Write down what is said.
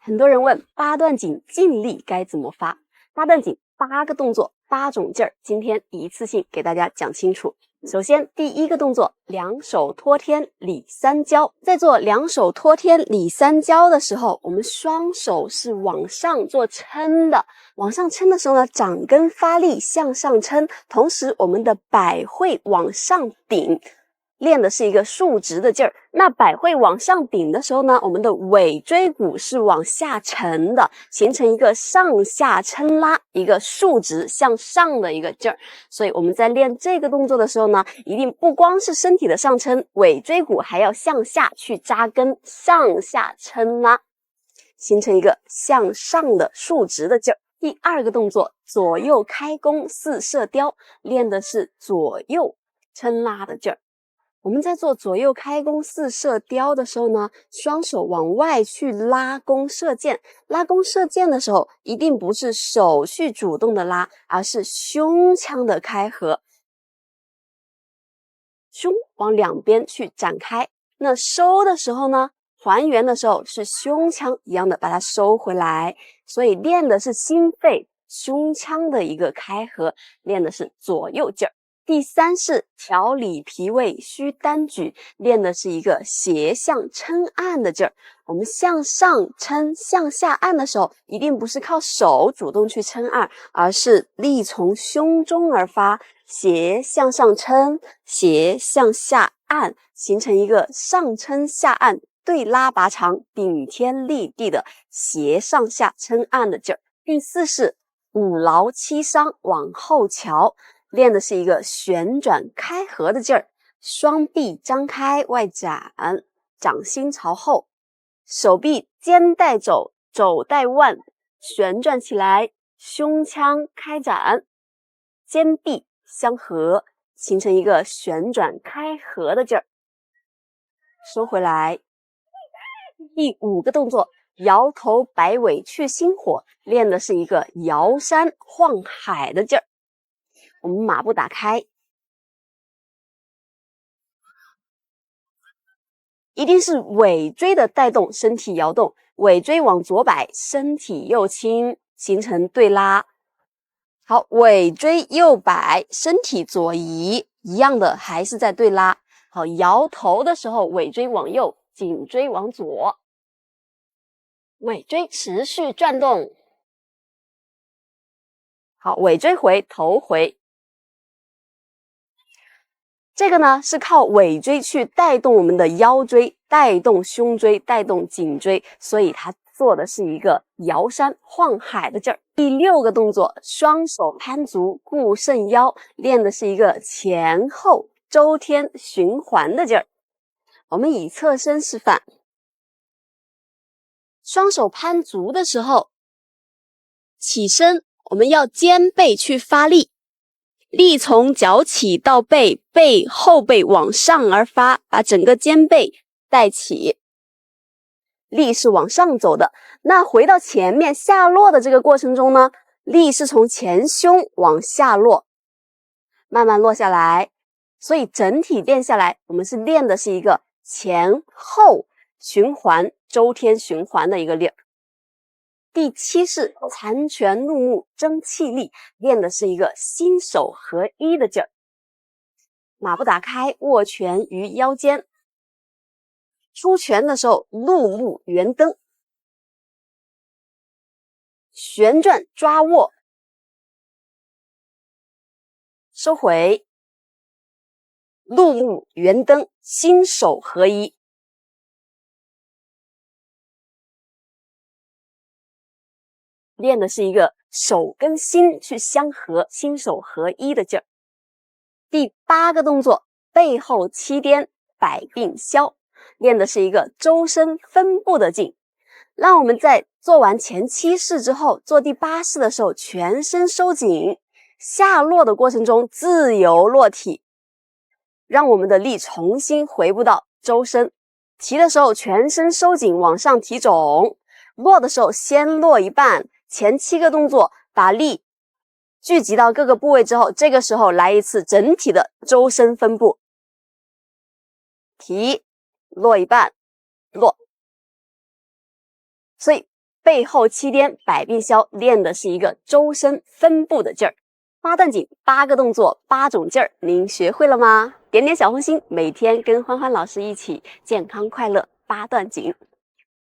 很多人问八段锦劲力该怎么发？八段锦8个动作，8种劲儿，今天一次性给大家讲清楚。首先，第一个动作，两手托天里三交。在做两手托天里三交的时候，我们双手是往上做撑的。往上撑的时候呢，掌根发力向上撑，同时我们的百会往上顶。练的是一个竖直的劲儿，那百会往上顶的时候呢，我们的尾椎骨是往下沉的，形成一个上下撑拉，一个竖直向上的一个劲儿。所以我们在练这个动作的时候呢，一定不光是身体的上撑，尾椎骨还要向下去扎根，上下撑拉，形成一个向上的竖直的劲儿。第二个动作，左右开弓四射雕，练的是左右撑拉的劲儿。我们在做左右开弓四射雕的时候呢，双手往外去拉弓射箭。拉弓射箭的时候，一定不是手去主动的拉，而是胸腔的开合，胸往两边去展开。那收的时候呢，还原的时候是胸腔一样的把它收回来。所以练的是心肺胸腔的一个开合，练的是左右劲儿。第三是调理脾胃需单举，练的是一个斜向撑按的劲儿。我们向上撑向下按的时候，一定不是靠手主动去撑按，而是力从胸中而发，斜向上撑，斜向下按，形成一个上撑下按，对拉拔长，顶天立地的斜上下撑按的劲儿。第四是五劳七伤往后翘，练的是一个旋转开合的劲儿，双臂张开外展，掌心朝后，手臂肩带肘，肘带腕，旋转起来，胸腔开展，肩臂相合，形成一个旋转开合的劲儿，收回来。第五个动作，摇头摆尾去心火，练的是一个摇山晃海的劲儿。我们马步打开，一定是尾椎的带动，身体摇动，尾椎往左摆，身体右倾，形成对拉。好，尾椎右摆，身体左移，一样的还是在对拉。好，摇头的时候，尾椎往右，颈椎往左，尾椎持续转动。好，尾椎回，头回。这个呢是靠尾椎去带动我们的腰椎，带动胸椎，带动颈椎，所以它做的是一个摇山晃海的劲儿。第六个动作，双手攀足固肾腰，练的是一个前后周天循环的劲儿。我们以侧身示范，双手攀足的时候，起身我们要肩背去发力，力从脚起到背，背后背往上而发，把整个肩背带起，力是往上走的。那回到前面下落的这个过程中呢，力是从前胸往下落，慢慢落下来。所以整体练下来，我们是练的是一个前后循环、周天循环的一个练。第七是残拳怒目争气力，练的是一个心手合一的劲儿。马步打开，握拳于腰间，出拳的时候怒目圆蹬，旋转抓握，收回，怒目圆蹬，心手合一。练的是一个手跟心去相合，心手合一的劲儿。第八个动作，背后七颠百病消，练的是一个周身分布的劲。让我们在做完前7式之后，做第8式的时候，全身收紧，下落的过程中自由落体，让我们的力重新回不到周身。提的时候全身收紧，往上提踵，落的时候先落一半。前7个动作把力聚集到各个部位之后，这个时候来一次整体的周身分布，提，落一半，落。所以背后七颠百病消练的是一个周身分部的劲儿。八段锦8个动作8种劲儿，您学会了吗？点点小红心，每天跟欢欢老师一起健康快乐8段锦。